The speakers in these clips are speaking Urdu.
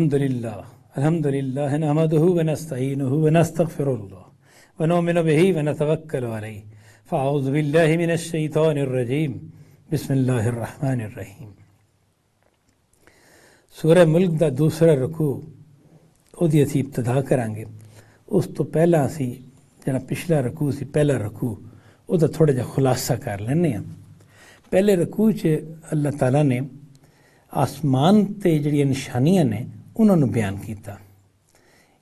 الحمد للہ نحمدہ ونستعینہ ونستغفر اللہ ونؤمن بہ ونتوکل علیہ فاعوذ باللہ من الشیطان الرجیم بسم اللہ الرحمن الرحیم۔ سورہ ملک دا دوسرا رکوع ਉਹਦੀ ਅਸੀਂ ابتدا ਕਰਾਂਗੇ। ਉਸ ਤੋਂ ਪਹਿਲਾਂ ਅਸੀਂ ਜਿਹੜਾ ਪਿਛਲਾ ਰਕੂع ਸੀ, ਪਹਿਲਾ ਰਕੂع, ਉਹਦਾ ਥੋੜ੍ਹਾ ਜਿਹਾ ਖੁਲਾਸਾ ਕਰ ਲੈਂਦੇ ਹਾਂ। ਪਹਿਲੇ ਰਕੂع 'ਚ ਅੱਲਾਹ ਤਾਲਾ ਨੇ ਆਸਮਾਨ 'ਤੇ ਜਿਹੜੀਆਂ ਨਿਸ਼ਾਨੀਆਂ ਨੇ ਉਹਨਾਂ ਨੂੰ ਬਿਆਨ ਕੀਤਾ।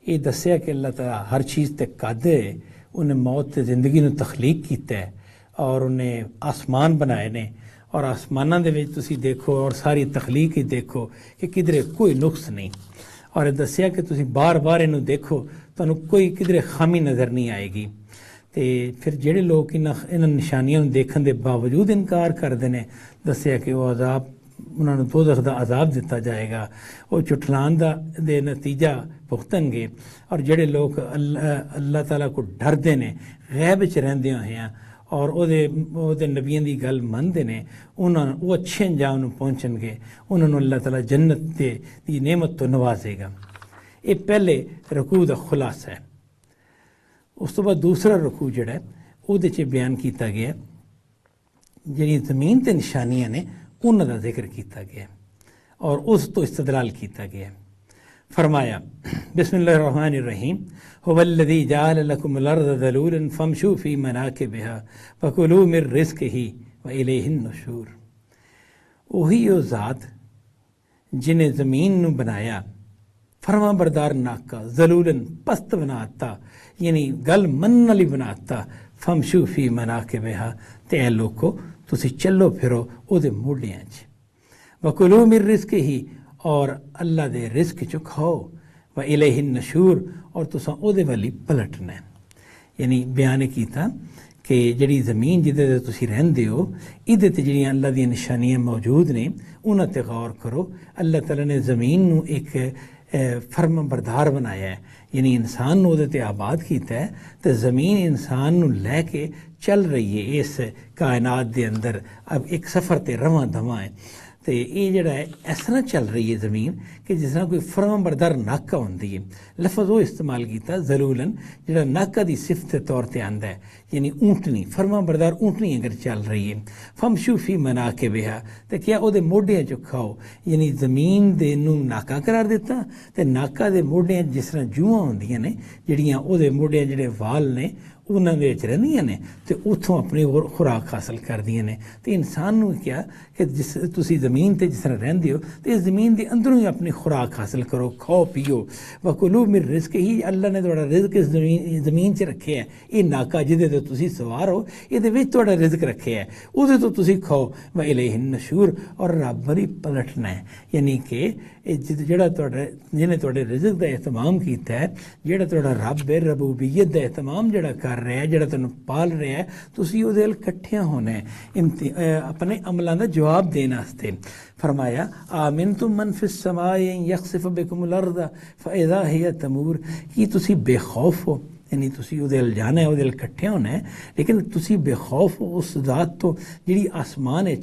ਇਹ ਦੱਸਿਆ ਕਿ ਅੱਲਾਹ ਤਾਲਾ ਹਰ ਚੀਜ਼ 'ਤੇ ਕਾਦਰ ਹੈ। ਉਹਨੇ ਮੌਤ ਅਤੇ ਜ਼ਿੰਦਗੀ ਨੂੰ ਤਖਲੀਕ ਕੀਤਾ ਹੈ ਔਰ ਉਹਨੇ ਆਸਮਾਨ ਬਣਾਏ ਨੇ ਔਰ ਆਸਮਾਨਾਂ ਦੇ ਵਿੱਚ ਤੁਸੀਂ ਦੇਖੋ ਔਰ ਸਾਰੀ ਤਖਲੀਕ ਹੀ ਦੇਖੋ ਕਿ ਕਿਧਰੇ ਕੋਈ ਨੁਕਸ ਨਹੀਂ। ਔਰ ਇਹ ਦੱਸਿਆ ਕਿ ਤੁਸੀਂ ਬਾਰ-ਬਾਰ ਇਹਨੂੰ ਦੇਖੋ, ਤੁਹਾਨੂੰ ਕੋਈ ਕਿਧਰੇ ਖਾਮੀ ਨਜ਼ਰ ਨਹੀਂ ਆਏਗੀ। ਅਤੇ ਫਿਰ ਜਿਹੜੇ ਲੋਕ ਇਹਨਾਂ ਨਿਸ਼ਾਨੀਆਂ ਨੂੰ ਦੇਖਣ ਦੇ ਬਾਵਜੂਦ ਇਨਕਾਰ ਕਰਦੇ ਨੇ, ਦੱਸਿਆ ਕਿ ਉਹ ਅਜ਼ਾਬ, ਉਹਨਾਂ ਨੂੰ ਦੋਜ਼ਖ ਦਾ ਅਜ਼ਾਬ ਦਿੱਤਾ ਜਾਏਗਾ, ਉਹ ਝੁਠਲਾਉਣ ਦੇ ਨਤੀਜਾ ਭੁਗਤਣਗੇ। ਔਰ ਜਿਹੜੇ ਲੋਕ ਅੱਲਾਹ ਤਾਲਾ ਕੋ ਡਰਦੇ ਨੇ, ਗੈਬ ਵਿੱਚ ਰਹਿੰਦੇ ਹੋਏ ਆ ਔਰ ਉਹਦੇ ਨਬੀਆਂ ਦੀ ਗੱਲ ਮੰਨਦੇ ਨੇ, ਉਹ ਅੱਛੇ ਅੰਜਾਮ ਨੂੰ ਪਹੁੰਚਣਗੇ। ਉਹਨਾਂ ਨੂੰ ਅੱਲਾਹ ਤਾਲਾ ਜੰਨਤ ਦੀ ਨਿਅਮਤ ਤੋਂ ਨਵਾਜ਼ੇਗਾ। ਇਹ ਪਹਿਲੇ ਰਕੂع ਦਾ ਖੁਲਾਸਾ ਹੈ। ਉਸ ਤੋਂ ਬਾਅਦ ਦੂਸਰਾ ਰਕੂع ਜਿਹੜਾ ਉਹਦੇ 'ਚ ਬਿਆਨ ਕੀਤਾ ਗਿਆ ਜਿਹੜੀਆਂ ਜ਼ਮੀਨ 'ਤੇ ਨਿਸ਼ਾਨੀਆਂ ਨੇ ਉਹਨਾਂ ਦਾ ਜ਼ਿਕਰ ਕੀਤਾ ਗਿਆ ਔਰ ਉਸ ਤੋਂ ਇਸਤਦਲਾਲ ਕੀਤਾ ਗਿਆ। فرمایا بسم اللہ الرحمن الرحیم هو الذی جعل لکم الارض ذلولا فامشوا فی مناکبها وکلوا من رزقہ والیہ النشور۔ وہی وہ ذات جنہیں زمین نو بنایا فرما بردار ناکا، ذلولا پست بناتا، یعنی گل من والی بناتا، فامشوا فی مناکبها، تے اے لوکو تسی چلو پھرو او دے موڑیاں چ، وکلوا من رزقہ، اور اللہ دے رزق چو کھاؤ، و الیہ النشور، اور تساں او دے والی پلٹنا ہے۔ یعنی بیان کیتا کہ جڑی زمین جدے تے تسی رہندے ہو، ایدے تے جڑیاں اللہ دی نشانیاں موجود نے انہاں تے غور کرو۔ اللہ تعالیٰ نے زمین نو ایک فرما بردار بنایا ہے، یعنی انسان نو دے تے آباد کیتا ہے، تے زمین انسان نو لے کے چل رہی ہے اس کائنات دے اندر، اب ایک سفر تے رواں دواں ہے۔ تو یہ جڑا ہے اس طرح چل رہی ہے زمین کہ جس طرح کوئی فرما بردار ناکا ہوندی ہے۔ لفظ وہ استعمال کیتا ذلولن، جڑا ناکا دی صفت کے طور تے آندا ہے، یعنی اونٹنی، فرما بردار اونٹنی اگر چل رہی ہے۔ فمشوا فی مناکبہا، تے کیا او دے موڈیاں چ کھاؤ، یعنی زمین دے نو ناکا قرار دیتا، تے ناکا دے موڈیاں جس طرح جوواں ہوندیاں نے، جڑیاں او دے موڈیاں جڑے وال نے انہاں دے وچ رہندیاں نے تے اتھوں اپنی خوراک حاصل کردیاں نے۔ تے انسان نو کیا کہ جس تسی زمین تے جس طرح رہندے ہو تے زمین دے اندروں ہی اپنی خوراک حاصل کرو، کھاؤ پیو۔ وکلوا من رزق ہی، اللہ نے تہاڈا رزق اس زمین 'ਚ رکھیا ہے۔ یہ ناکا جہدے تے تسی سوار ہو، یہ تہاڈا رزق رکھیا ہے، اودے تو تسی کھاؤ۔ والیہ النشور، اور رب ولی پلٹنا ہے، یعنی کہ جڑا جنہیں تہاڈے رزق دا اہتمام کیتا ہے، جڑا تہاڈا رب ہے، ربوبیت دا اہتمام جڑا کر رہا ہے، جڑا تینوں پال رہا ہے، تسی او دے کٹھیا ہونا ہے اپنے عملاں دا جواب دینے واسطے۔ فرمایا آمنتم من فی السماء ان یخسف بکم الارض فاذا ہی تمور، کہ تسی بے خوف ہو، یعنی تسی او دل جانا ہے، او دل کٹھیا ہونا ہے، لیکن تسی بے خوف ہو اس ذات تو جڑی آسمان ہے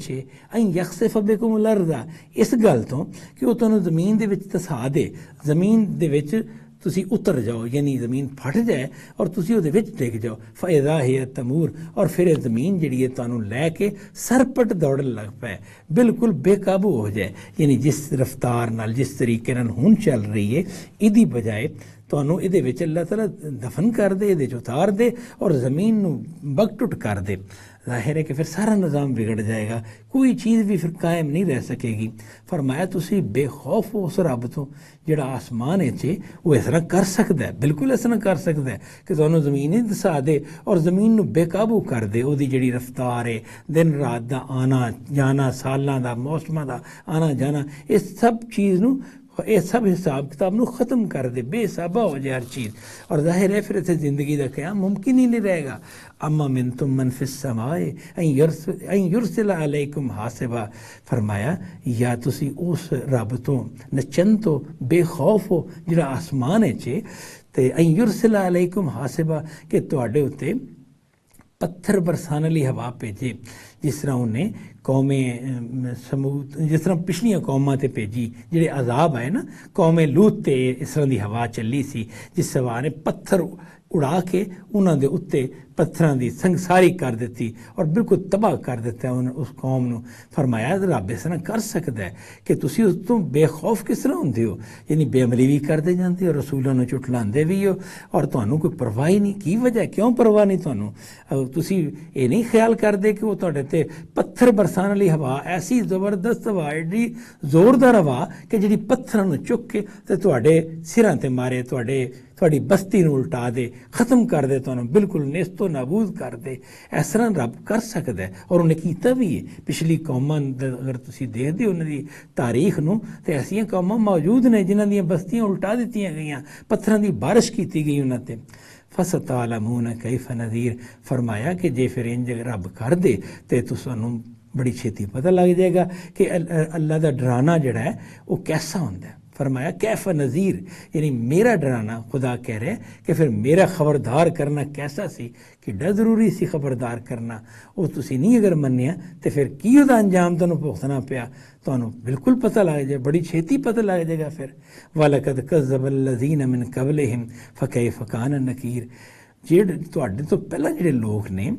ان یخسف بکم الارض، اس گل تو کہ وہ تانوں زمین دے وچ تسا دے، زمین دے وچ تسی اتر جاؤ، یعنی زمین پھٹ جائے اور تسی وہ ڈگ جاؤ۔ فاذا ہی تمور، اور پھر یہ زمین جڑی ہے تانوں لے کے سرپٹ دوڑن لگ پائے، بالکل بے قابو ہو جائے، یعنی جس رفتار نال جس طریقے نال ہن چل رہی ہے، ایدی بجائے تانوں ایدے وچ اللہ تعالیٰ دفن کر دے، ایدے اتار دے اور زمین نو بگ ٹٹ کر دے۔ ظاہر ہے کہ پھر سارا نظام بگڑ جائے گا، کوئی چیز بھی پھر قائم نہیں رہ سکے گی۔ فرمایا تسی بے خوف ہو اس رب تو جڑا آسمان ہے وہ اس طرح کر سکتا ہے، بالکل اس طرح کر سکتا ہے کہ تانوں زمین ہی دسا دے اور زمین نو بے قابو کر دے۔ وہ جڑی رفتار ہے، دن رات دا آنا جانا، سالاں دا، موسماں دا آنا جانا، اس سب چیز نو، یہ سب حساب کتاب نو ختم کر دے، بے حسابہ ہو جائے ہر چیز، اور ظاہر ہے پھر اتنے زندگی دا قیام ممکن ہی نہیں رہے گا۔ اما منتم من فی السماء ان یرسل علیکم حاصبا، فرمایا یا تسی اس رب تو نچن تو بے خوف ہو جڑا آسمان ہے تے ان یرسل علیکم حاصبا، کہ تواڈے اتے پتھر برسانے والی ہوا بھیجے، جس طرح انہیں قوم سمود جس طرح پچھلیاں قوماں تے بھیجی جڑے عذاب آئے نا، قوم لوط تے اس طرح دی ہوا چلی سی جس ہوا نے پتھر اڑا کے انہاں دے اتنے پتھراں دی سنگساری کر دیتی اور بالکل تباہ کر دیتا ہے اس قوم نو۔ فرمایا رب اس طرح کر سکتا ہے کہ تسی اس تو بے خوف کس طرح ہوندے ہو، یعنی بے عملی بھی کرتے جاندے ہو، رسولوں نو چٹلاندے بھی ہو، اور تانوں کوئی پرواہ ہی نہیں۔ کی وجہ کیوں پرواہ نہیں تانوں؟ تسی یہ نہیں خیال کردے کہ وہ تہاڈے تے پتھر برسان والی ہوا ایسی زبردست ہوا، ایڈی زوردار ہوا کہ جڑی پتھراں نو چک کے تے تہاڈے سراں تے مارے، تہاڈی بستی نو الٹا دے، ختم کر دے، تانوں بالکل نیست و نابود کر دے۔ اس طرح رب کر سکتا ہے اور انہیں کیتا بھی ہے۔ پچھلی قوماں اگر تسی دیکھدے انہاں دی تاریخ نو تے ایسیاں قوماں موجود نے جنہاں دیاں بستیاں الٹا دتیاں گئیاں، پتھراں دی بارش کیتی گئی انہاں تے۔ فَسَتَعْلَمُونَ كَيْفَ نَذِيرٌ، فرمایا کہ جے پھر انج رب کر دے تے تسانوں بڑی چھیتی پتہ لگ جائے گا کہ اللہ دا ڈرانا جڑا ہے وہ کیسا ہوندا ہے۔ فرمایا کیف نذیر، یعنی میرا ڈرانا، خدا کہہ رہے کہ پھر میرا خبردار کرنا کیسا سی، کہ ضروری سی خبردار کرنا۔ وہ تسی نہیں اگر منیا تو پھر کی دا انجام تانوں بھگتنا پیا، تانوں بالکل پتہ لگ جائے، بڑی چھیتی پتہ لگ جائے گا پھر۔ وَلَقَدْ كَذَّبَ الَّذِينَ مِن قَبْلِهِمْ فَكَيْفَ كَانَ نَكِيرٌ، تواڈے تو پہلا جڑے لوگ نے،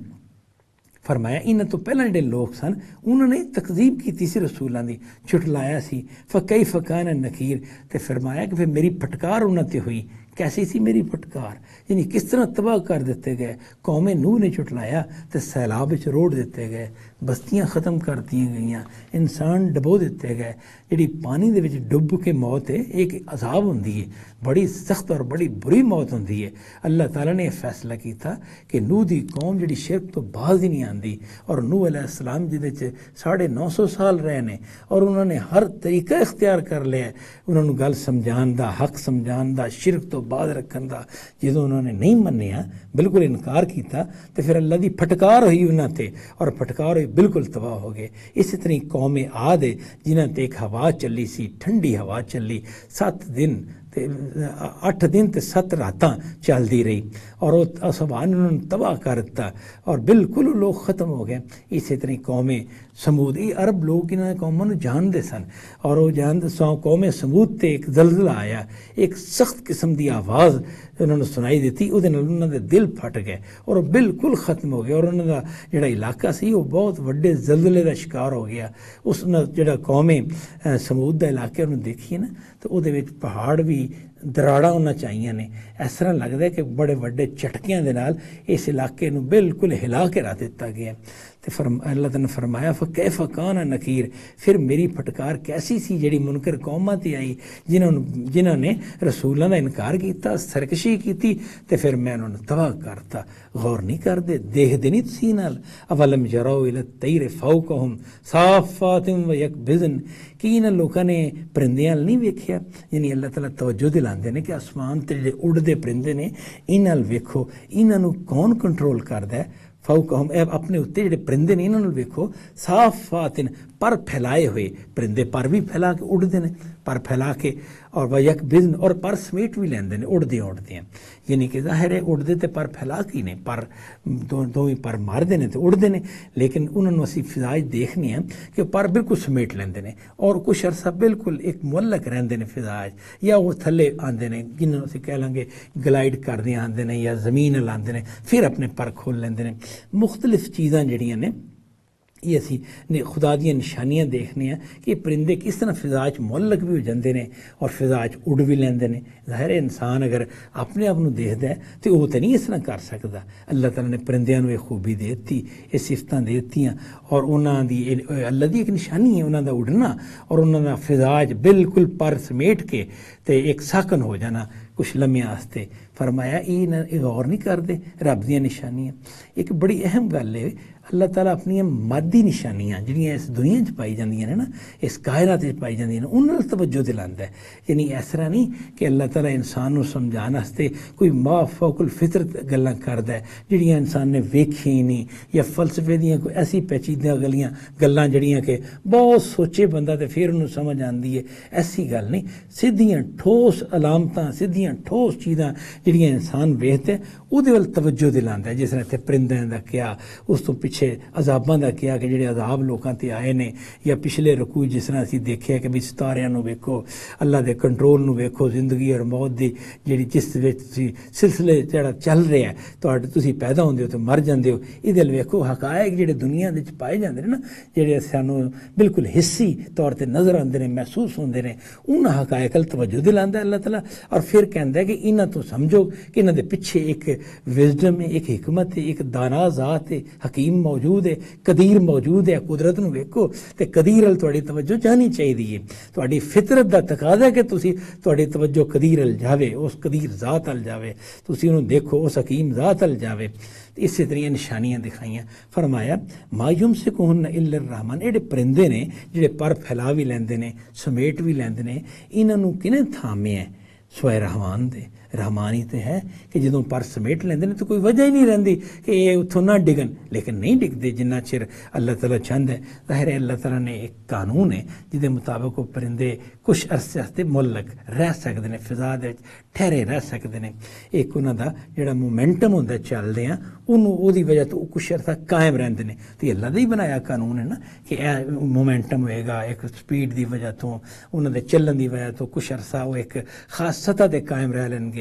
فرمایا انہاں تو پہلے جڑے لوگ سن انہوں نے تکذیب کیتی سی رسولاں دی، جھٹلایا سی۔ فَكَيْفَ كَانَ نَكِيرٌ، تے فرمایا کہ پھر میری پھٹکار انہاں تے ہوئی۔ کیسی سی میری پھٹکار، یعنی کس طرح تباہ کر دیتے گئے۔ قوم نوح نے جھٹلایا تے سیلاب وچ روڑ دیتے گئے، بستیاں ختم کر دیا گئیاں، انسان ڈبو دیتے گئے۔ جڑی پانی دے وچ ڈب کے موت ہے ایک عذاب ہوندی ہے، بڑی سخت اور بڑی بری موت ہوندی ہے۔ اللہ تعالیٰ نے یہ فیصلہ کیتا کہ نوح دی قوم جڑی شرک تو باز ہی نہیں آندی، اور نوح علیہ السلام جدے 950 سال رہے نے اور انہوں نے ہر طریقہ اختیار کر لیا، انہوں نے گل سمجھان دا، حق سمجھان دا، شرک تو باز رکھن دا۔ جدوں انہوں نے نہیں منیا، بالکل انکار کیتا، تو پھر اللہ دی پھٹکار ہوئی انہاں تے، اور پھٹکار ہوئی بالکل تباہ ہو گئے۔ اسی طرح قوم عاد جنہاں تے ایک ہوا چلی سی، ٹھنڈی ہوا چلی، 7 دن 8 دن تے 7 راتاں چلدی رہی، اور وہ سبحان انہوں نے تباہ کر دتا اور بالکل لوگ ختم ہو گئے۔ اسی طرح قوم سمود، یہ عرب لوگ انہوں نے قوموں نے جاندے سن، اور وہ قوم سمود تے ایک زلزلہ آیا، ایک سخت قسم دی آواز انہوں نے سنائی دیتی، وہ انہوں دے دل پھٹ گئے اور وہ بالکل ختم ہو گئے، اور انہوں دا جڑا علاقہ سی وہ بہت وڈے زلزلے دا شکار ہو گیا۔ اس نے جڑا قوم سمود دا علاقہ انہوں دیکھیے نا تو وہ پہاڑ بھی دراڑاں ہونا چاہیے نے، اس طرح لگتا ہے کہ بڑے وڈے چٹکیاں دے نال اس علاقے نو بالکل ہلا کے رکھ دیتا گیا۔ تو اللہ تعالیٰ نے فرمایا فَكَيْفَ كَانَ نَكِيرٌ، پھر میری پھٹکار کیسی سی جڑی منکر قوماں تے آئی جنہوں نے رسولاں دا انکار کیتا، سرکشی کیتی، تے پھر میں انہوں نے تباہ کرتا۔ غور نہیں کردے، دیکھ دے نہیں تسی نال؟ اولم یروا الی الطیر فوقہم صافات ویقبضن، کہ انہاں لوکاں نے پرندیاں نہیں ویکھیا؟ یعنی اللہ تعالیٰ توجہ دلاندے نے کہ آسمان تے جڑے اڑدے پرندے نے انہاں ویکھو، انہاں نو کون کنٹرول کردا ہے؟ فوقہم، اپنے اتنے جڑے پرندے نے انہوں ویکھو، صافاتن، پر پھیلائے ہوئے پرندے، پر بھی پھیلا کے اڑتے ہیں، پر پھیلا کے، اور ویقبضن، اور پر سمیٹ بھی لیندے نے اڑدے ہیں، یعنی کہ ظاہر ہے اڑتے تے پر پھیلا کے نے، پر دوویں پر مارتے ہیں تو اڑتے ہیں، لیکن انہوں نے اسی فضائج دیکھنی ہے کہ پر بالکل سمیٹ لیندے نے اور کچھ عرصہ بالکل ایک معلق رہندے نے فضائج، یا وہ تھلے آندے نے جنہوں اسی کہہ لیں گے گلائڈ کردے آندے نے یا زمین لاندے نے، پھر اپنے پر کھول لیندے نے۔ مختلف چیزاں جڑیاں نے یہ اسی خدا دیا نشانیاں دیکھنے ہیں کہ پرندے کس طرح فضا چ معلق بھی ہو جاندے نے اور فضا چ اڑ بھی لیندے نے۔ ظاہر انسان اگر اپنے آپ دیکھتا ہے تو وہ تو نہیں اس طرح کر سکتا۔ اللہ تعالیٰ نے پرندیاں یہ خوبی دے دیتی، یہ صفتاں دے دتیاں، اور انہاں دی اللہ دی ایک نشانی ہے انہاں دا اڑنا، اور انہاں دا فضا چ بالکل پر سمیٹ کے تے ایک ساکن ہو جانا کچھ لمحے واسطے۔ فرمایا یہ غور نہیں کرتے رب دیا نشانیاں۔ ایک بڑی اہم گل ہے، اللہ تعالیٰ اپنی مادی نشانیاں جہاں اس دنیا چ پائی جاندیاں نے نا، اس کائنات پائی جاندیاں نے، انہاں نال توجہ دلاندہ ہے۔ یعنی اس طرح نہیں کہ اللہ تعالیٰ انسان نو سمجھان واسطے کوئی ما فوق الفطرت گلاں کردا ہے جڑیاں انسان نے ویکھی ہی نہیں، یا فلسفے دیاں کوئی ایسی پیچیدہ گلاں جڑیاں کہ بہت سوچے بندہ تے پھر انہوں سمجھ آندی ہے، ایسی گل نہیں۔ سیدھیاں ٹھوس علامتاں، سیدھیاں ٹھوس چیزاں ਜਿਹੜੀਆਂ ਇਨਸਾਨ ਵੇਖਦਾ ਉਹਦੇ ਵੱਲ ਤਵੱਜੋ ਦਿਲਾਉਂਦਾ, ਜਿਸ ਤਰ੍ਹਾਂ ਇੱਥੇ ਪਰਿੰਦਿਆਂ ਦਾ ਕਿਹਾ, ਉਸ ਤੋਂ ਪਿੱਛੇ ਅਜ਼ਾਬਾਂ ਦਾ ਕਿਹਾ ਕਿ ਜਿਹੜੇ ਅਜ਼ਾਬ ਲੋਕਾਂ 'ਤੇ ਆਏ ਨੇ, ਜਾਂ ਪਿਛਲੇ ਰਕੂ ਜਿਸ ਤਰ੍ਹਾਂ ਅਸੀਂ ਦੇਖਿਆ ਕਿ ਵੀ ਸਿਤਾਰਿਆਂ ਨੂੰ ਵੇਖੋ, ਅੱਲਾ ਦੇ ਕੰਟਰੋਲ ਨੂੰ ਵੇਖੋ, ਜ਼ਿੰਦਗੀ ਔਰ ਮੌਤ ਦੀ ਜਿਹੜੀ ਜਿਸ ਵਿੱਚ ਤੁਸੀਂ ਸਿਲਸਿਲੇ ਜਿਹੜਾ ਚੱਲ ਰਿਹਾ ਤੁਹਾਡੇ, ਤੁਸੀਂ ਪੈਦਾ ਹੁੰਦੇ ਹੋ ਤੇ ਮਰ ਜਾਂਦੇ ਹੋ, ਇਹਦੇ ਵੱਲ ਵੇਖੋ। ਹਕਾਇਕ ਜਿਹੜੇ ਦੁਨੀਆ ਦੇ ਵਿੱਚ ਪਾਏ ਜਾਂਦੇ ਨੇ ਨਾ, ਜਿਹੜੇ ਸਾਨੂੰ ਬਿਲਕੁਲ ਹਿੱਸੀ ਤੌਰ 'ਤੇ ਨਜ਼ਰ ਆਉਂਦੇ ਨੇ, ਮਹਿਸੂਸ ਹੁੰਦੇ ਨੇ, ਉਹਨਾਂ ਹਕਾਇਕ ਵੱਲ ਤਵੱਜੋ ਦਿਲਾਉਂਦਾ ਅੱਲਾਹ ਤਾਲਾ। ਔਰ ਫਿਰ ਕਹਿੰਦਾ ਕਿ ਇਹਨਾਂ ਤੋਂ ਸਮਝੋ ਕਿ ਇਹਨਾਂ ਦੇ ਪਿੱਛੇ ਇੱਕ ਵਿਜ਼ਡਮ ਹੈ, ਇੱਕ ਹਕਮਤ ਹੈ, ਇੱਕ ਦਾਨਾ ਜ਼ਾਤ ਹੈ, ਹਕੀਮ ਮੌਜੂਦ ਹੈ, ਕਦੀਰ ਮੌਜੂਦ ਹੈ। ਕੁਦਰਤ ਨੂੰ ਵੇਖੋ ਤੇ ਕਦੀਰ ਵੱਲ ਤੁਹਾਡੀ ਤਵੱਜੋ ਜਾਣੀ ਚਾਹੀਦੀ ਹੈ। ਤੁਹਾਡੀ ਫਿਤਰਤ ਦਾ ਤਕਾਜ਼ਾ ਕਿ ਤੁਸੀਂ ਤੁਹਾਡੀ ਤਵੱਜੋ ਕਦੀਰ ਵੱਲ ਜਾਵੇ, ਉਸ ਕਦੀਰ ਜ਼ਾਤ ਵੱਲ ਜਾਵੇ, ਤੁਸੀਂ ਉਹਨੂੰ ਦੇਖੋ, ਉਸ ਹਕੀਮ ਜ਼ਾਤ ਵੱਲ ਜਾਵੇ। ਇਸੇ ਤਰ੍ਹਾਂ ਨਿਸ਼ਾਨੀਆਂ ਦਿਖਾਈਆਂ। ਫਰਮਾਇਆ ਮਾ ਯੁਮਸਿਕੁਹੁਨ ਇਲਾ ਰਹਿਮਾਨ, ਜਿਹੜੇ ਪਰਿੰਦੇ ਨੇ ਜਿਹੜੇ ਪਰ ਫੈਲਾ ਵੀ ਲੈਂਦੇ ਨੇ, ਸਮੇਟ ਵੀ ਲੈਂਦੇ ਨੇ, ਇਹਨਾਂ ਨੂੰ ਕਿਹਨੇ ਥਾਮਿਆ? ਸਵਾਏ ਰਹਿਮਾਨ ਦੇ। ਰਹਿਮਾਨ ਹੀ ਤਾਂ ਹੈ ਕਿ ਜਦੋਂ ਪਰ ਸਮੇਟ ਲੈਂਦੇ ਨੇ ਤਾਂ ਕੋਈ ਵਜ੍ਹਾ ਹੀ ਨਹੀਂ ਰਹਿੰਦੀ ਕਿ ਇਹ ਉੱਥੋਂ ਨਾ ਡਿੱਗਣ, ਲੇਕਿਨ ਨਹੀਂ ਡਿੱਗਦੇ ਜਿੰਨਾ ਚਿਰ ਅੱਲਾਹ ਤਾਲਾ ਚਾਹੁੰਦਾ ਹੈ। ਜ਼ਾਹਿਰ ਹੈ ਅੱਲਾਹ ਤਾਲਾ ਨੇ ਇੱਕ ਕਾਨੂੰਨ ਹੈ ਜਿਹਦੇ ਮੁਤਾਬਕ ਉਹ ਪਰਿੰਦੇ ਕੁਛ ਅਰਸੇ ਵਾਸਤੇ ਮੁਅੱਲਕ ਰਹਿ ਸਕਦੇ ਨੇ, ਫਿਜ਼ਾ ਦੇ ਵਿੱਚ ਠਹਿਰੇ ਰਹਿ ਸਕਦੇ ਨੇ। ਇੱਕ ਉਹਨਾਂ ਦਾ ਜਿਹੜਾ ਮੋਮੈਂਟਮ ਹੁੰਦਾ ਚੱਲਦੇ ਆ, ਉਹਨੂੰ ਉਹਦੀ ਵਜ੍ਹਾ ਤੋਂ ਕੁਛ ਅਰਸਾ ਕਾਇਮ ਰਹਿੰਦੇ ਨੇ। ਤੇ ਅੱਲਾਹ ਦਾ ਹੀ ਬਣਾਇਆ ਕਾਨੂੰਨ ਹੈ ਨਾ ਕਿ ਇਹ ਮੋਮੈਂਟਮ ਹੋਏਗਾ, ਇੱਕ ਸਪੀਡ ਦੀ ਵਜ੍ਹਾ ਤੋਂ, ਉਹਨਾਂ ਦੇ ਚੱਲਣ ਦੀ ਵਜ੍ਹਾ ਤੋਂ ਕੁਛ ਅਰਸਾ ਉਹ ਇੱਕ ਖਾਸ ਸਤ੍ਹਾ 'ਤੇ ਕਾਇਮ ਰਹਿ ਲੈਣਗੇ।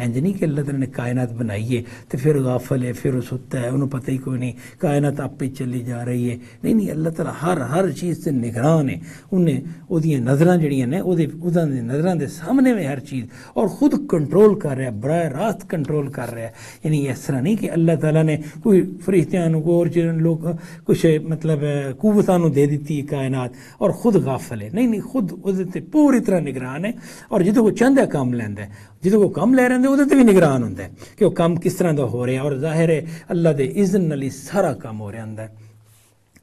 ਇੰਜ ਨਹੀਂ ਕਿ ਅੱਲਾਹ ਤਾਲਾ ਨੇ ਕਾਇਨਾਤ ਬਣਾਈ ਹੈ ਤੇ ਫਿਰ ਗਾਫਲ ਹੈ, ਫਿਰ ਉਹ ਸੁੱਤਾ ਹੈ, ਉਹਨੂੰ ਪਤਾ ਹੀ ਕੋਈ ਨਹੀਂ, ਕਾਇਨਾਤ ਆਪੇ ਚੱਲੀ ਜਾ ਰਹੀ ਹੈ। ਨਹੀਂ ਨਹੀਂ, ਅੱਲਾਹ ਤਾਲਾ ਹਰ ਚੀਜ਼ ਤੇ ਨਿਗਰਾਨ ਹੈ। ਉਹਨੇ ਉਹਦੀਆਂ ਨਜ਼ਰਾਂ ਜਿਹੜੀਆਂ ਨੇ ਉਹਨਾਂ ਦੀ ਨਜ਼ਰਾਂ ਦੇ ਸਾਹਮਣੇ ਵਿੱਚ ਹਰ ਚੀਜ਼, ਔਰ ਖੁਦ ਕੰਟਰੋਲ ਕਰ ਰਿਹਾ, ਬਰਾਹ ਰਾਸਤ ਕੰਟਰੋਲ ਕਰ ਰਿਹਾ। ਯਾਨੀ ਇਸ ਤਰ੍ਹਾਂ ਨਹੀਂ ਕਿ ਅੱਲਾਹ ਤਾਲਾ ਨੇ ਕੋਈ ਫਰਿਸ਼ਤਿਆਂ ਨੂੰ ਹੋਰ ਲੋਕ ਕੁਛ ਮਤਲਬ ਕੂਵਤਾਂ ਨੂੰ ਦੇ ਦਿੱਤੀ ਕਾਇਨਾਤ ਔਰ ਖੁਦ ਗਾਫਲ ਹੈ। ਨਹੀਂ ਨਹੀਂ, ਖੁਦ ਉਹਦੇ ਤੇ ਪੂਰੀ ਤਰ੍ਹਾਂ ਨਿਗਰਾਨ ਹੈ। ਔਰ ਜਦੋਂ ਕੋਈ ਚਾਹੁੰਦਾ ਕੰਮ ਲੈਂਦਾ ਹੈ, ਜਦੋਂ ਕੋਈ ਕੰਮ ਲੈ ਰਹਿੰਦੇ ਉਹਦੇ ਤੇ ਵੀ ਨਿਗਰਾਨ ਹੁੰਦਾ ਹੈ ਕਿ ਉਹ ਕੰਮ ਕਿਸ ਤਰ੍ਹਾਂ ਦਾ ਹੋ ਰਿਹਾ। ਔਰ ਜ਼ਾਹਿਰ ਹੈ ਅੱਲਾਹ ਦੇ ਇਜ਼ਨ ਨਾਲ ਹੀ ਸਾਰਾ ਕੰਮ ਹੋ ਰਿਹਾ ਹੁੰਦਾ ਹੈ।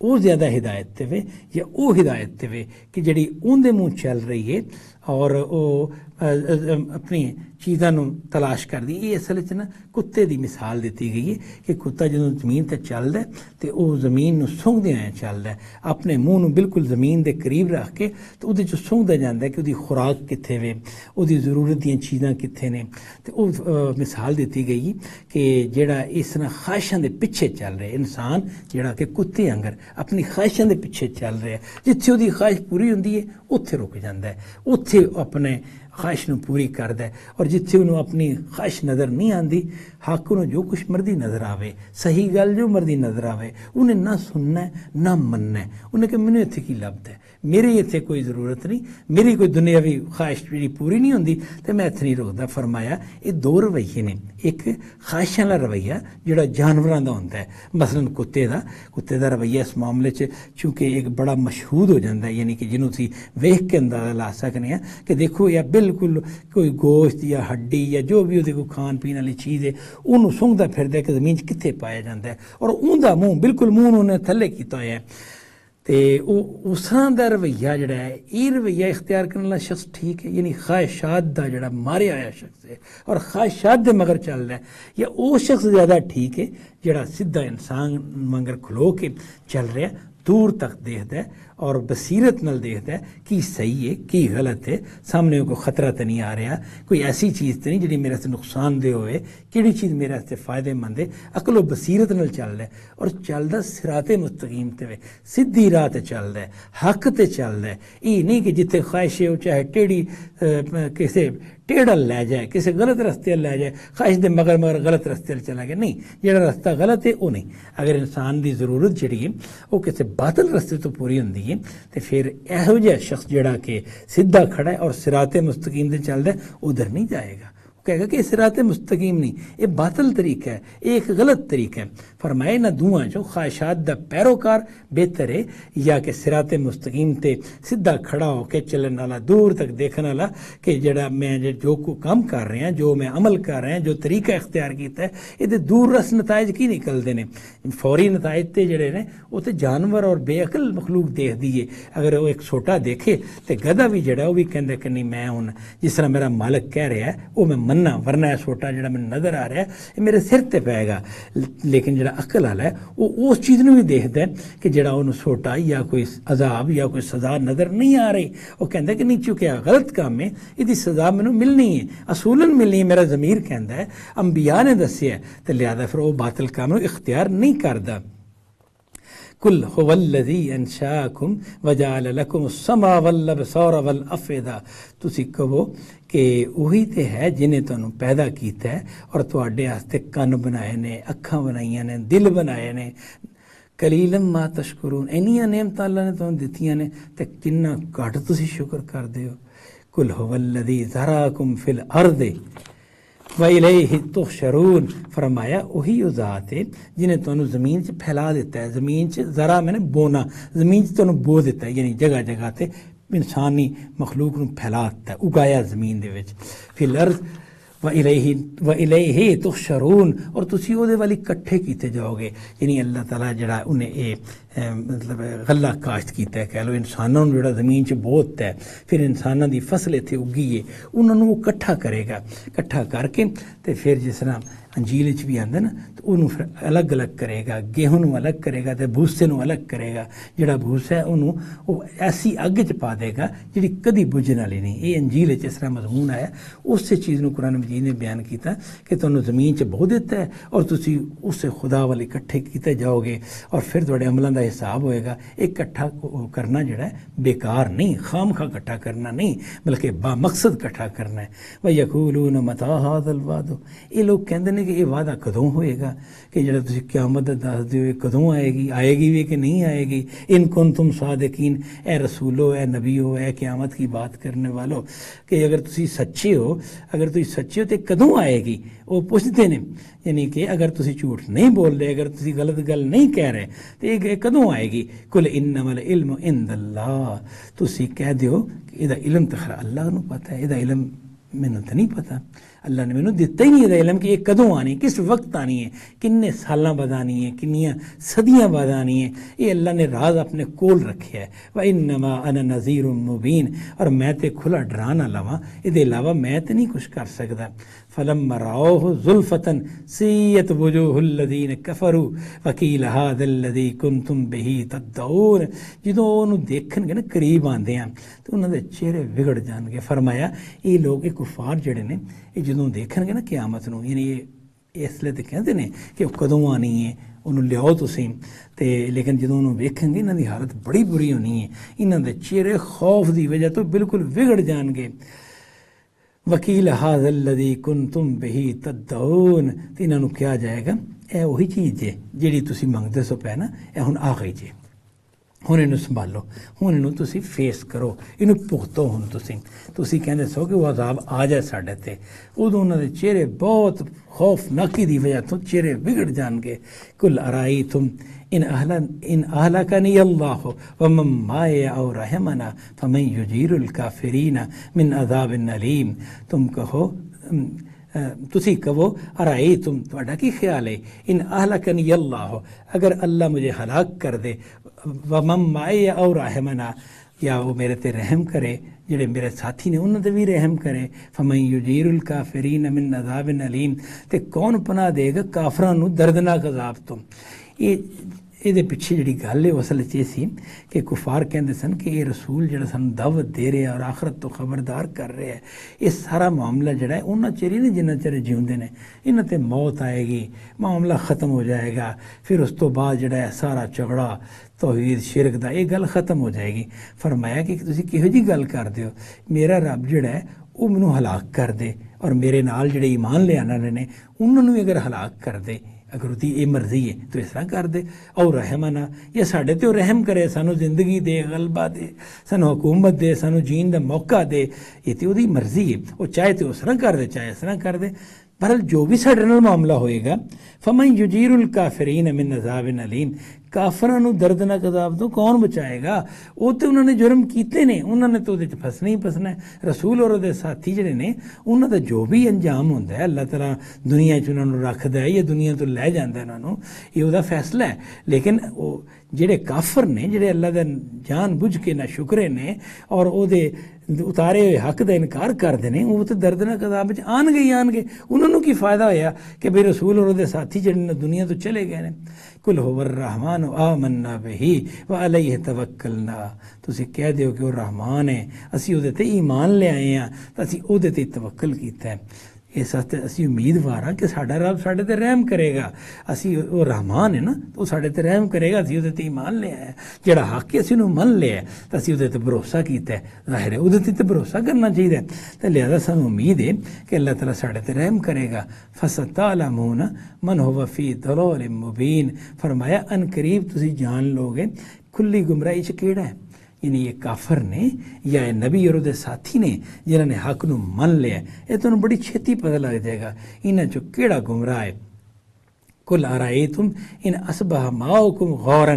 وہ زیادہ ہدایت تے وے یا وہ ہدایت تے وے کہ جڑی اون دے منہ چل رہی ہے اور وہ اپنی چیزاں تلاش کر دی. یہ اصل نا کتے دی مثال دیتی گئی ہے کہ کتا جدوں زمین تے چلدا ہے تے وہ زمین نو سونگدے آیا چلدا ہے, اپنے منہ نو بالکل زمین دے قریب رکھ کے تو وہ چ سونگدا جاندا ہے کہ وہ خوراک کتنے وے, وہ ضرورت دیاں چیزاں کتنے نے. تے وہ مثال دیتی گئی کہ جڑا اس طرح خواہشاں دے پیچھے چل رہا ہے انسان, جڑا کہ کتے انگر اپنی خواہشاں دے پیچھے چل رہا ہے, جتھے وہ خواہش پوری ہوندی ہے اتھے رک جاندا ہے, اتھے اپنے خواہش نو پوری کردا ہے. اور جتھے انہوں اپنی خواہش نظر نہیں آندی, حق انہوں جو کچھ مرضی نظر آوے, صحیح گل جو مرضی نظر آوے, انہیں نہ سننا ہے نہ مننا ہے. انہیں کہ مینوں اتھے کی لبدا ہے, میری اتھے کوئی ضرورت نہیں, میری کوئی دنیاوی خواہش میری پوری نہیں ہوندی تے میں اتھے نہیں رکدا. فرمایا یہ دو رویے نے, ایک خواہشاں والا رویہ جڑا جانوراں دا ہوندا ہے, مثلاً کتے دا رویہ اس معاملے چونکہ ایک بڑا مشہود ہو جاتا ہے, یعنی کہ جنہوں تھی ویکھ کے اندازہ لا سکنے ہیں کہ دیکھو یا بالکل کوئی گوشت یا ہڈی یا جو بھی وہ کھان پین والی چیز ہے انہوں سونگدا پھردا ہے کہ زمین کتنے پایا جاتا ہے, اور اوندا منہ بالکل منہ انہیں تھلے کیتا ہوا ہے. تے اس طرح دا رویہ جڑا ہے, یہ رویہ اختیار کرنے والا شخص ٹھیک ہے, یعنی خواہشات دا جڑا ماریا ہوا شخص ہے اور خواہشات دے مگر چل رہا ہے, یا وہ شخص زیادہ ٹھیک ہے جڑا سیدھا انسان مگر کھلو کے چل رہا ہے, دور تک دیکھتا ہے اور بصیرت نال دیکھتا ہے کی صحیح ہے کی غلط ہے, سامنے کوئی خطرہ تو نہیں آ رہا, کوئی ایسی چیز تو نہیں جڑی میرے سے نقصان دہ ہوئے, کیڑی چیز میرے سے فائدے مند ہے, عقل و بصیرت نال چل رہا ہے اور چلدا صراط مستقیم تے وے, سیدھی راہ تے چل رہا ہے, حق تے چل رہا ہے. یہ نہیں کہ جتھے خواہش ہے وہ چاہے ٹیڑھی کسے ٹیڑھا لے جائے, کسی غلط رستے لے جائے, خواہش دے مگر غلط رستے چلا گیا, نہیں, جڑا رستہ غلط ہے وہ نہیں. اگر انسان دی ضرورت جڑی ہے وہ کسی باطل رستے تو پوری ہوندی ہے تو پھر یہو جہا شخص جڑا کہ سیدھا کھڑا ہے اور صراط مستقیم تے چل رہا ہے ادھر نہیں جائے گا, کہے گا کہ صراط مستقیم نہیں, یہ باطل طریقہ ہے, ایک غلط طریقہ ہے. فرمائے نہ دعاں جو خواہشات دا پیروکار بہتر ہے یا کہ صراط مستقیم تے سیدھا کھڑا ہو کے چلن والا, دور تک دیکھنے والا کہ جڑا میں جو کو کام کر رہے ہیں, جو میں عمل کر رہے ہیں, جو طریقہ اختیار کیتا ہے, یہ دور رس نتائج کی نکلتے ہیں. فوری نتائج تے جڑے نے وہ تے جانور اور بے عقل مخلوق دیکھ دیے. اگر وہ ایک چھوٹا دیکھے تو گدھا بھی جڑا وہ بھی کہندا کہ نہیں میں ہوں جس طرح میرا مالک کہہ رہا ہے وہ میں مننا, ورنہ ہے چھوٹا جڑا میں نظر آ رہا ہے یہ میرے سر تے پائے گا. لیکن جڑا عقل والا ہے وہ اس چیز بھی دیکھتا ہے کہ جڑا انہوں چھوٹا یا کوئی عذاب یا کوئی سزا نظر نہیں آ رہی, وہ کہندا ہے کہ نہیں چونکہ غلط کام ہے یہ سزا مینوں ملنی ہے, اصولاً ملنی ہے, میرا ضمیر کہندا ہے, انبیاء نے دسیا ہے, تو لہذا پھر وہ باطل کام نو اختیار نہیں کردا. قل هو الذی انشاکم وجعل لکم السمع والابصار والافئدہ, تسی کہو کہ وہی تے ہے جنہیں تانوں پیدا کیتا ہے اور تواڈے واسطے کن بنائے نے, اکھاں بنائیاں نے, دل بنائے نے. قلیلا ما تشکرون, اینیاں نعمتاں اللہ نے تانوں دتیاں نے تے کنا گھٹ تسی شکر کردے ہو. قل هو الذی ذراکم فی الارض وَإِلَيْهِ تُحْشَرُونَ, فرمایا وہی وہ ذات ہے جنہیں تانوں زمین چ پھیلا دیتا ہے. زمین چ ذرا میں نے بونا, زمین چ تانوں بو دیتا ہے, یعنی جگہ جگہ تے انسانی مخلوق نو پھیلا دیتا ہے, اگایا زمین دے وچ. فی الارض وَإِلَيْهِ تُحْشَرُونَ, اور تسی وہ دے والی کٹھے کیتے جاؤ گے. یعنی اللہ تعالیٰ جڑا انہیں مطلب غلہ کاشت کیتا ہے, کہہ لو انسانوں جڑا زمین چ بوتا ہے, پھر انسانوں دی فصل اتنے اگی ہے, انہوں وہ کٹھا کرے گا, کٹھا کر کے تے پھر جس طرح انجیل چ بھی آندا نا تو انہوں پھر الگ الگ کرے گا, گیہوں نو الگ کرے گا تے بھوسے نو الگ کرے گا. جڑا بھوسا ہے انہوں وہ ایسی اگ چ پا دے گا جڑی کدی بجھن والی نہیں. یہ انجیل چ اس طرح مضمون آیا, اس سے چیز نو قرآن مجید نے بیان کیتا کہ تانوں زمین چ بہو دیتا ہے اور تسی اس سے خدا والے اکٹھے کیتے جاؤ گے, اور پھر تواڈے عملاں دا حساب ہوئے گا. ایک کٹھا کرنا جڑا ہے بیکار نہیں, خام خواہ کٹھا کرنا نہیں, بلکہ با مقصد کٹھا کرنا ہے. وَيَقُولُونَ مَتَىٰ هَٰذَا الْوَعْدُ, یہ لوگ کہندے نے کہ یہ وعدہ کدوں ہوئے گا, کہ جڑا تسی قیامت دس دیو کدوں آئے گی بھی کہ نہیں آئے گی. ان کنتم صادقین, اے رسولو, اے نبیو, اے قیامت کی بات کرنے والو, کہ اگر تسی سچے ہو تو کدوں آئے گی. وہ پوچھتے ہیں, یعنی کہ اگر تسی جھوٹ نہیں بول رہے, اگر تسی غلط گل نہیں کہہ رہے تو یہ کدوں آئے گی. قل انما العلم عند اللہ, تسی کہہ دیو کہ یہ علم تو خیر اللہ نو پتہ ہے, یہ علم مینوں تو نہیں پتہ. اللہ نے مینوں دتا ہی نہیں یہ علم کہ یہ کدوں آنی ہے، کس وقت آنی ہے، کنے سالاں بعد آنی ہے، کنیاں صدیاں بعد آنی ہے، یہ اللہ نے راز اپنے کول رکھیا ہے۔ وَإِنَّمَا أَنَا نَذِيرٌ مُبِينٌ، اور میں تے کھلا ڈرانا لواں، یہ علاوہ میں تے نہیں کچھ کر سکتا۔ فَلَمَّا رَأَوْهُ زُلْفَةً سِيَّتْ وُجُوهُ الَّذِينَ كَفَرُوا وَقِيلَ هَٰذَا الَّذِي كُنتُم بِهِ تَدَّعُونَ، جدوں انہوں دیکھن گے نا قریب آندے ہیں تو انہوں دے چہرے بگڑ جان گے۔ فرمایا یہ لوگ یہ کفار جڑے نے یہ جدوں دیکھن گے نا قیامت نو، یعنی یہ اس لیے تو کہتے ہیں کہ وہ کدوں آنی ہے، انہوں لیاؤ تسی تے، لیکن جدوں انہوں ویکھیں گے انہوں دی حالت بڑی بری ہونی ہے، انہوں دے چہرے خوف دی وجہ تو بالکل بگڑ جان گے۔ وکیل ھذا الذی کنتم بہ تدعون، تے انہاں نوں کیا جائے گا اے وہی چیز جے جیڑی تسی منگدے سو پے نا، اے ہن آ گئی جے، ہن انہوں سنبھالو، ہن انہوں تسی فیس کرو، انہوں بھگتو، ہن تسی کہندے سو کہ وہ عذاب آ جائے ساڈے تے، ادوں انہاں دے چہرے بہت خوفناکی دی وجہ تو چہرے بگڑ جان گے۔ کل ارائیتم ان اہلکنی اللہ ومن معی او رحمنا فمن یجیر الکافرین من عذاب علیم، تم کہو تسی کہو ارائیتم، تہاڈا کی خیال ہے، ان اہلکنی اللہ، اگر اللہ مجھے ہلاک کر دے، ومن معی او رحمنا، یا وہ میرے تے رحم کرے، جڑے میرے ساتھی نے انہوں تے بھی رحم کرے، فمن یجیر الکافرین من عذاب علیم، تے کون پناہ دے گا کافراں نوں دردناک عذاب تو۔ یہ پیچھے جڑی گل ہے اصل یہ سی کہ کفار کہندے سن کہ یہ رسول جڑا سن دعوت دے رہے اور آخرت تو خبردار کر رہے ہیں، یہ سارا معاملہ جڑا ہے انہاں چر ہی نہیں جنہ چر جیوندے نے، انہاں تے موت آئے گی، معاملہ ختم ہو جائے گا، پھر اس تو بعد جڑا ہے سارا جھگڑا توحید شرک دا یہ گل ختم ہو جائے گی۔ فرمایا کہ تسی کہو جی گل کر دیو، میرا رب جڑا ہے وہ مینوں ہلاک کر دے، اور میرے نال جڑے ایمان لے آنے والے نے انہوں نے اگر ہلاک کر دے، اگر وہ یہ مرضی ہے تو اس طرح کر دے، اور رحمنا، یا ساڈے تے رحم کرے، سانو زندگی دے، غلبہ دے، سانو حکومت دے، سانو جین دا موقع دے، یہ تو وہ مرضی ہے، وہ چاہے تو اس طرح کر دے چاہے اس طرح کر دے، بہرحال جو بھی ساڈے نال معاملہ ہوئے گا، فمن یجیر الکافرین من عذاب علیم، کافراں نوں دردناک عذاب تو کون بچائے گا؟ وہ تو انہوں نے جرم کیتے نے، انہوں نے تو وہ پھسنا ہی پھسنا ہے۔ رسول اور وہ ساتھی جڑے نے انہوں دا جو بھی انجام ہوتا ہے اللہ تعالیٰ دنیا چ انہوں رکھدا ہے یا دنیا تو لے جاندا ہے انہوں، یہ وہ فیصلہ ہے، لیکن وہ جڑے کافر نے، جڑے اللہ دا جان بوجھ کے نہ شکرے نے اور وہ اتارے ہوئے حق دا انکار کرتے ہیں، وہ تو دردناک عذاب آن گے ہی آن گے، انہوں نے کی فائدہ ہویا کہ بھئی رسول اور وہ ساتھی جڑے دنیا تو چلے گئے ہیں۔ کل هو الرحمن آمنا به وعلیہ توکلنا، تسی کہہ دیو کہ وہ رحمان ہے، اسی وہ تے ایمان لے آئے ہیں، اسی وہ تے توکل کیتا ہے، اس واسطے اسی امیدوار ہاں کہ ساڈا رب ساڈے تے رحم کرے گا، اسی وہ رحمان ہے نا تو ساڈے تے رحم کرے گا، اسی وہ تے ایمان لے آئے ہیں، جڑا حق ہے اسی نو من لیا تو اسی وہ تے بھروسہ کیتا ہے، ظاہر ہے وہ تے بھروسہ کرنا چاہیے، تو لہذا سانو امید ہے کہ اللہ تعالیٰ ساڈے تے رحم کرے گا۔ فستعلمون من هو فی ضلال مبین، فرمایا ان قریب تسی جان لوگے کھلی گمراہی چ کیڑا ہے، یعنی یہ کافر نے یا یہ نبی اور دے ساتھی نے جنہوں نے حق نو من لیا، یہ تو بڑی چھتی پتہ لگ جائے گا انہاں چو کیڑا گمراہ ہے۔ کل ارائیتم ان اصبح ماؤکم غورا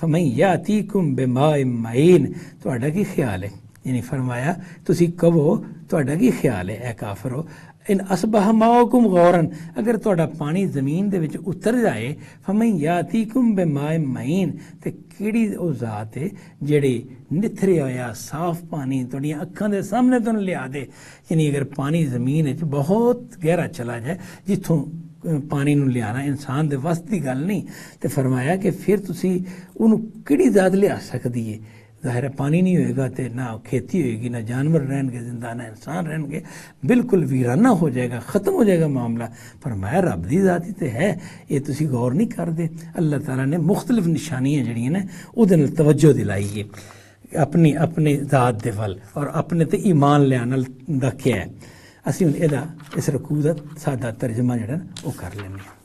فمن یاتیکم بماء معین، تہاڈا کی خیال ہے، یعنی فرمایا تسی کہو تہاڈا کی خیال ہے اے کافرو، ان اصبح ماؤکم غورا، اگر تہاڈا پانی زمین دے وچ اتر جائے، فمن یاتیکم بماء معین، تے کیڑی او ذات ہے جڑی نتھریا ہویا صاف پانی تہاڈیاں اکھاں دے سامنے تو لیا دے، یعنی اگر پانی زمین وچ بہت گہرا چلا جائے جتھوں پانی نو لیانا انسان دے وس دی گل نہیں، تے فرمایا کہ پھر تسی انہوں کیڑی ذات لیا سکدی ہے، ظاہر ہے پانی نہیں ہوئے گا تو نہ کھیتی ہوئے گی، نہ جانور رہن گے زندہ، نہ انسان رہن گے، بالکل ویرانہ ہو جائے گا، ختم ہو جائے گا معاملہ۔ فرمایا رب دی ذات ہی تے ہے، یہ تسی غور نہیں کر دے۔ اللہ تعالیٰ نے مختلف نشانیاں جڑیاں نے وہ توجہ دلائی ہے اپنی ذات دے ول اور اپنے تے ایمان لیان دا کیا ہے۔ اسی ہن اس رکوع دا سادہ ترجمہ جڑا وہ کر لینے ہیں۔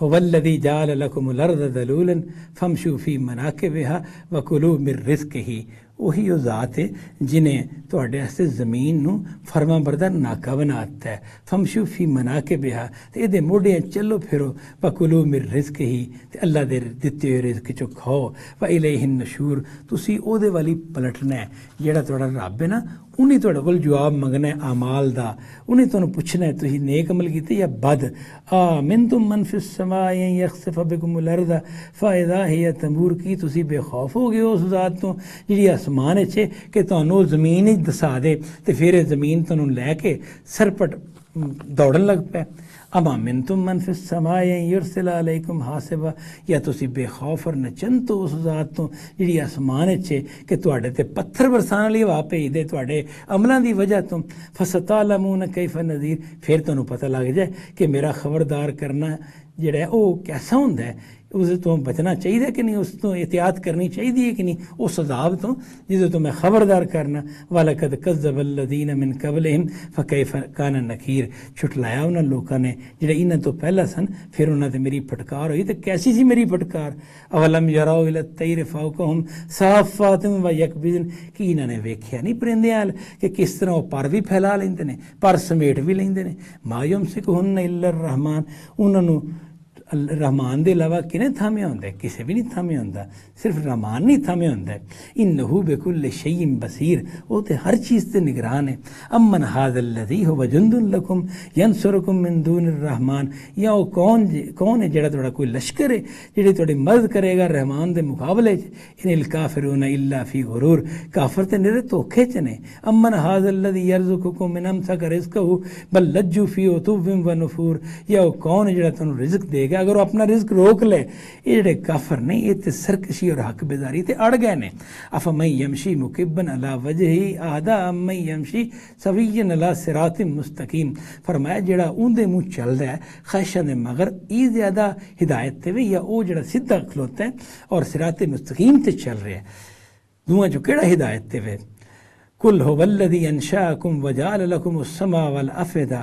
هو الذی جعل لکم الارض ذلولا فامشوا فی مناکبها وکلوا من رزقہ، وہی وہ ذات ہے جنہیں تواڈے واسطے زمین نو فرما بردار ناکا بنا دتا ہے، فامشوا فی مناکبها، تے اے دے موڈے چلو پھرو، وکلوا من رزقہ، تے اللہ دے دتے ہوئے رزق چو کھاؤ، والیہ النشور، تسی او دے والی پلٹنا ہے، جیڑا تواڈا رب ہے نا انہیں تھوڑے کول جواب منگنا ہے اعمال دا، انہیں تمہیں پوچھنا ہے تسی نیک عمل کیتے یا بد۔ آمنتم من فی السماء ان یخسف بکم الارض فاذا ہی تمور، کی تسی بے خوف ہو گئے اس ذات تو جڑی آسمان ہے کہ تانوں زمین ہی دسا دے تے پھر زمین تانوں لے کے سرپٹ دوڑن لگ پے۔ ام آمنتم من فی السماء ان یرسل علیکم حاصبا، یا تسی بے خوف اور نچن تو اس ذات تو جڑی آسمان ہے کہ تواڈے تے پتھر برسان والی ہوا بھیج دے تواڈے عملاں دی وجہ تو۔ فستعلمون کیف نذیر، پھر تانوں پتہ لگ جائے کہ میرا خبردار کرنا جڑا ہے وہ کیسا ہوندا ہے، اس تو بچنا چاہیے کہ نہیں، اس تو احتیاط کرنی چاہیے کہ نہیں اس عذاب تو جس تو میں خبردار کرنا۔ وَلَقَدْ كَذَّبَ الَّذِينَ مِن قَبْلِهِمْ فَكَيْفَ كَانَ نَكِيرٌ، چھٹلایا انہاں لوکاں نے جڑے انہاں تو پہلا سن، پھر انہاں تے میری پھٹکار ہوئی تے کیسی سی میری پھٹکار۔ اولم يروا الى الطير فوقهم صافات ويقبضن، کہ انہاں نے ویکھیا نہیں پرندیاں کہ کس طرح وہ پر بھی پھیلا لیندے نے، پر سمیٹ بھی لیندے نے۔ ما يمسكهن الا الرحمن، انہاں نو رحمان دے علاوہ کنے تھامیا ہوندا ہے، کسے بھی نہیں تھامیا ہوندا، صرف رحمان نہیں تھامیا ہوندا ہے۔ انہ بکل شیء بصیر، وہ تے ہر چیز تے نگران ہے۔ امن ھذا الذی هو جند لکم ینصرکم من دون الرحمن، یا وہ کون ہے جڑا تھوڑا کوئی لشکر ہے جڑی تھوڑی مدد کرے گا رحمان دے مقابلے چ۔ ان الکافرون الا فی غرور، کافر تے نرے دھوکھے چ نے۔ امن ھذا الذی یرزقکم من امسک رزقہ بل لجوا فی عتو ونفور، یا وہ کون ہے جڑا تانوں رزق دے گا اگر وہ اپنا رزق روک لے۔ یہ جڑے کافر نہیں، یہ تے سرکشی اور حق بیداری تے اڑ گئے نے۔ افمن یمشی مکبن علی وجہہ اہدی امن یمشی سویا علی صراط مستقیم، فرمایا جڑا اون دے منہ چل رہا ہے خواہشاں دے مگر ای زیادہ ہدایت تے وی، یا او جڑا سیدھا کھلوتا ہے اور صراط مستقیم تے چل رہا ہے، دوواں جو کیڑا ہدایت تے وے۔ قل هو الذی انشاکم وجعل لکم السمع والافئدہ،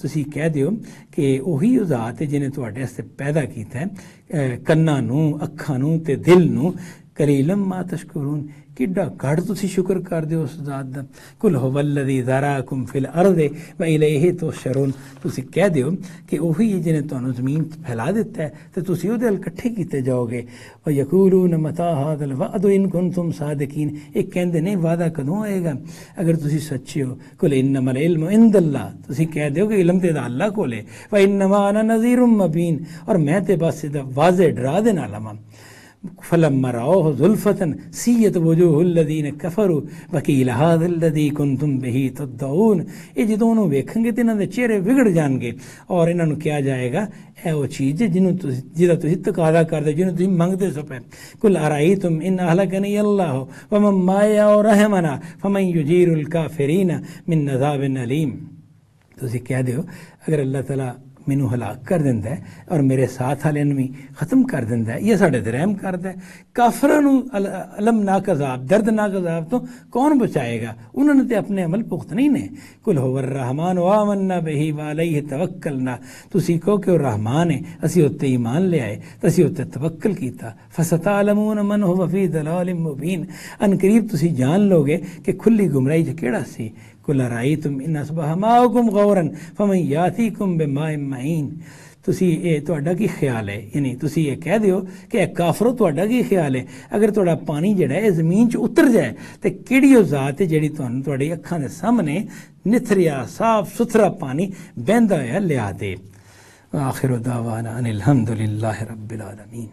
تسی کہہ دیو کہ وہی ذات ہے جنہیں تواڈے واسطے پیدا کیتا ہے کناں نوں، اکھاں نوں تے دل نوں۔ قلیلا ما تشکرون، کڈا گھٹ تسی شکر کر دیو اس ذات دا۔ قل هو الذی ذراکم فی الارض والیہ تحشرون، تسی کہہ دیو کہ وہی ہے جنہیں تانوں زمین پھیلا دیتا ہے تے تسی او دے اکٹھے کیتے جاؤ گے۔ ویقولون متی ھذا الوعد ان کنتم صادقین، ایک کہندے نہیں وعدہ کدوں آئے گا اگر تسی سچے ہو۔ قل انما العلم عند اللہ، تسی کہہ دیو کہ علم تے اللہ کول ہے۔ وانما انا نذیر مبین، اور میں تے بس واضح ڈرا دینے والا ہاں۔ فلما رأوه زلفة سیئت وجوہ الذین کفروا وقیل ھذا الذی کنتم بہ تدعون، یہ جدوں انہوں ویکھیں گے تو انہوں دے چہرے بگڑ جان گے اور انہوں نے کیا جائے گا اے وہ چیز جہاں تسی تقاضا کر دے، جنہوں تسی منگتے سو پہ۔ قل ارأیتم ان اہلکنی اللہ ومن معی ورحمنا فمن یجیر الکافرین من عذاب علیم، تسی کہہ دیو اگر اللہ تعالیٰ مینوں ہلاک کر دیندا ہے اور میرے ساتھ والے بھی ختم کر دیندا ہے، یہ ساڈے تے رحم کردا ہے، کافراں نوں المناک عذاب دردناک عذاب تو کون بچائے گا، انہوں نے تے اپنے عمل پخت نہیں نے۔ قل هو الرحمن آمنا بہ وعلیہ توکلنا، تسی کہو کہ وہ رحمان ہے، اسی اُتے ایمان لے آئے تے اسی اُتے توکل کیتا۔ فستعلمون من هو فی ضلال مبین، ان قریب تسی جان لو گے کہ کھلی گمراہی چ کیڑا سی۔ قل ارأیتم ان اصبح ماؤکم غورا فمن یاتیکم بماء معین، تسی یہ تہاڈا کی خیال ہے، یعنی تسی یہ کہہ دیو کہ اے کافرو تہاڈا کی خیال ہے اگر تہاڈا پانی جڑا ہے زمین چ اتر جائے تے کیڑی وہ ذات ہے جڑی تانوں تہاڈی اکھاں دے سامنے نتھریا صاف ستھرا پانی بہندا ہوا لیا دے۔ آخر دعوانا ان الحمد للہ رب العالمین۔